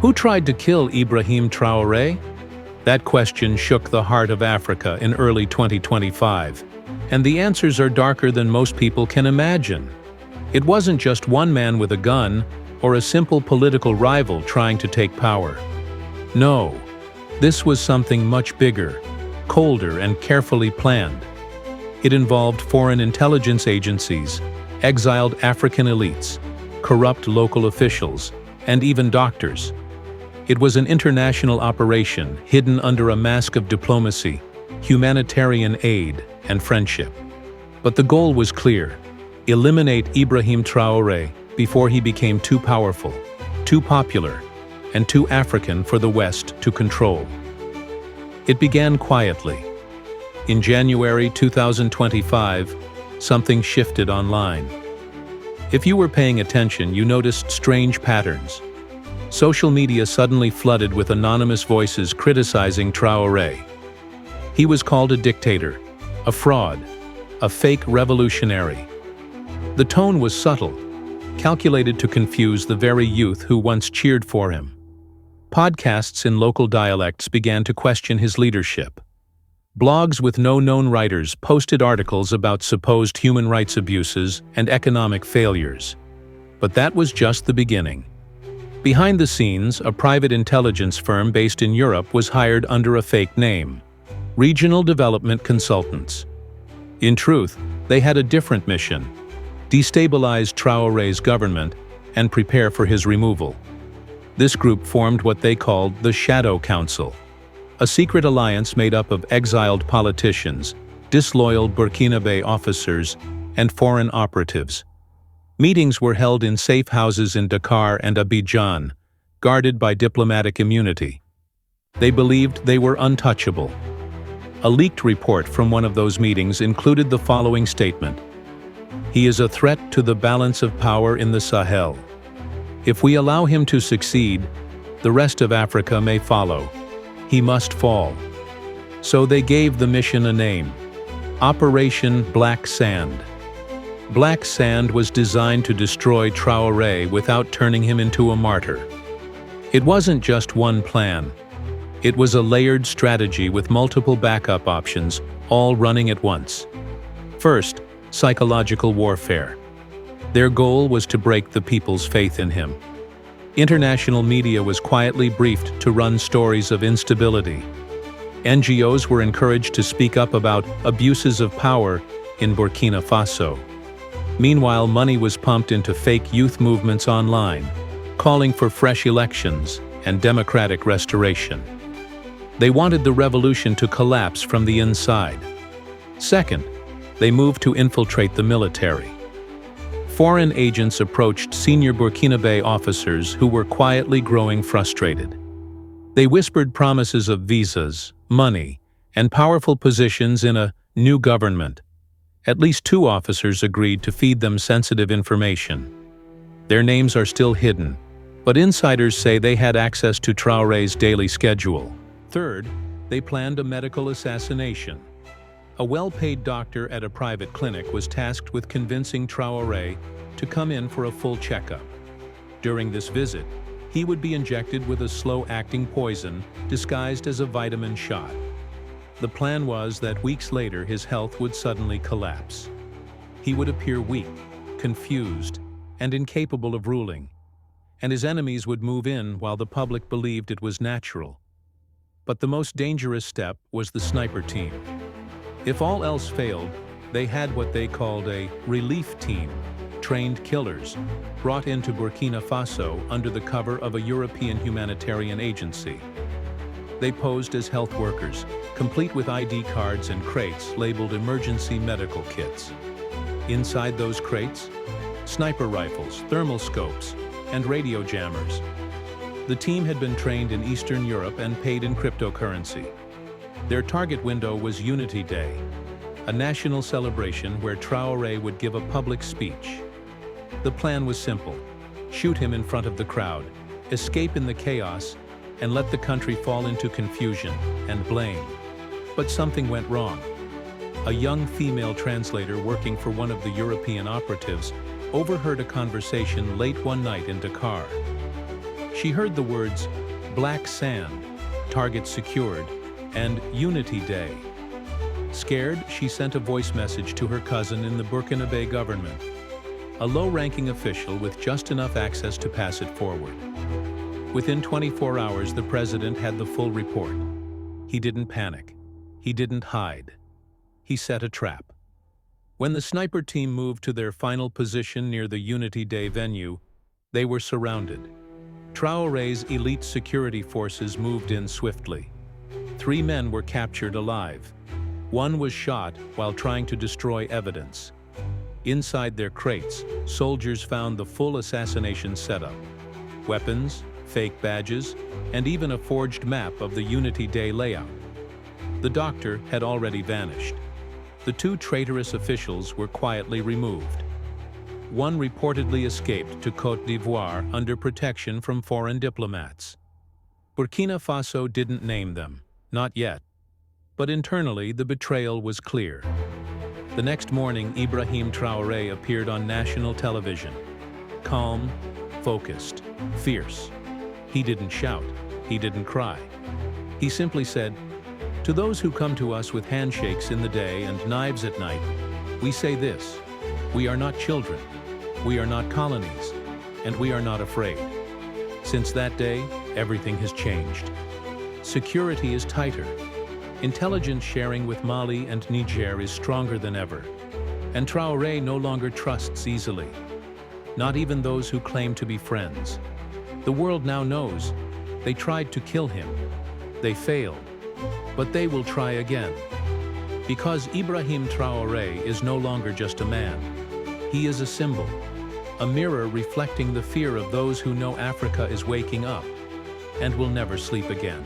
Who tried to kill Ibrahim Traoré? That question shook the heart of Africa in early 2025, and the answers are darker than most people can imagine. It wasn't just one man with a gun or a simple political rival trying to take power. No, this was something much bigger, colder, and carefully planned. It involved foreign intelligence agencies, exiled African elites, corrupt local officials, and even doctors. It was an international operation hidden under a mask of diplomacy, humanitarian aid, and friendship. But the goal was clear: eliminate Ibrahim Traoré before he became too powerful, too popular, and too African for the West to control. It began quietly. In January 2025, something shifted online. If you were paying attention, you noticed strange patterns. Social media suddenly flooded with anonymous voices criticizing Traoré. He was called a dictator, a fraud, a fake revolutionary. The tone was subtle, calculated to confuse the very youth who once cheered for him. Podcasts in local dialects began to question his leadership. Blogs with no known writers posted articles about supposed human rights abuses and economic failures. But that was just the beginning. Behind the scenes, a private intelligence firm based in Europe was hired under a fake name: Regional Development Consultants. In truth, they had a different mission: destabilize Traoré's government and prepare for his removal. This group formed what they called the Shadow Council, a secret alliance made up of exiled politicians, disloyal Burkina officers, and foreign operatives. Meetings were held in safe houses in Dakar and Abidjan, guarded by diplomatic immunity. They believed they were untouchable. A leaked report from one of those meetings included the following statement: "He is a threat to the balance of power in the Sahel. If we allow him to succeed, the rest of Africa may follow. He must fall." So they gave the mission a name: Operation Black Sand. Black Sand was designed to destroy Traoré without turning him into a martyr. It wasn't just one plan. It was a layered strategy with multiple backup options, all running at once. First, psychological warfare. Their goal was to break the people's faith in him. International media was quietly briefed to run stories of instability. NGOs were encouraged to speak up about abuses of power in Burkina Faso. Meanwhile, money was pumped into fake youth movements online, calling for fresh elections and democratic restoration. They wanted the revolution to collapse from the inside. Second, they moved to infiltrate the military. Foreign agents approached senior Burkina officers who were quietly growing frustrated. They whispered promises of visas, money, and powerful positions in a new government. At least 2 officers agreed to feed them sensitive information. Their names are still hidden, but insiders say they had access to Traoré's daily schedule. Third, they planned a medical assassination. A well-paid doctor at a private clinic was tasked with convincing Traoré to come in for a full checkup. During this visit, he would be injected with a slow-acting poison disguised as a vitamin shot. The plan was that weeks later his health would suddenly collapse. He would appear weak, confused, and incapable of ruling, and his enemies would move in while the public believed it was natural. But the most dangerous step was the sniper team. If all else failed, they had what they called a relief team, trained killers, brought into Burkina Faso under the cover of a European humanitarian agency. They posed as health workers, complete with ID cards and crates labeled emergency medical kits. Inside those crates, sniper rifles, thermal scopes, and radio jammers. The team had been trained in Eastern Europe and paid in cryptocurrency. Their target window was Unity Day, a national celebration where Traoré would give a public speech. The plan was simple: shoot him in front of the crowd, escape in the chaos, and let the country fall into confusion and blame. But something went wrong. A young female translator working for one of the European operatives overheard a conversation late one night in Dakar. She heard the words, "Black Sand," "Target Secured," and "Unity Day." Scared, she sent a voice message to her cousin in the Burkina government, a low-ranking official with just enough access to pass it forward. Within 24 hours, the president had the full report. He didn't panic. He didn't hide. He set a trap. When the sniper team moved to their final position near the Unity Day venue, they were surrounded. Traoré's elite security forces moved in swiftly. 3 men were captured alive. 1 was shot while trying to destroy evidence. Inside their crates, soldiers found the full assassination setup: weapons, fake badges, and even a forged map of the Unity Day layout. The doctor had already vanished. The 2 traitorous officials were quietly removed. 1 reportedly escaped to Côte d'Ivoire under protection from foreign diplomats. Burkina Faso didn't name them, not yet. But internally, the betrayal was clear. The next morning, Ibrahim Traoré appeared on national television. Calm, focused, fierce. He didn't shout. He didn't cry. He simply said, "To those who come to us with handshakes in the day and knives at night, we say this: we are not children, we are not colonies, and we are not afraid." Since that day, everything has changed. Security is tighter. Intelligence sharing with Mali and Niger is stronger than ever. And Traoré no longer trusts easily. Not even those who claim to be friends. The world now knows. They tried to kill him. They failed. But they will try again. Because Ibrahim Traoré is no longer just a man. He is a symbol, a mirror reflecting the fear of those who know Africa is waking up and will never sleep again.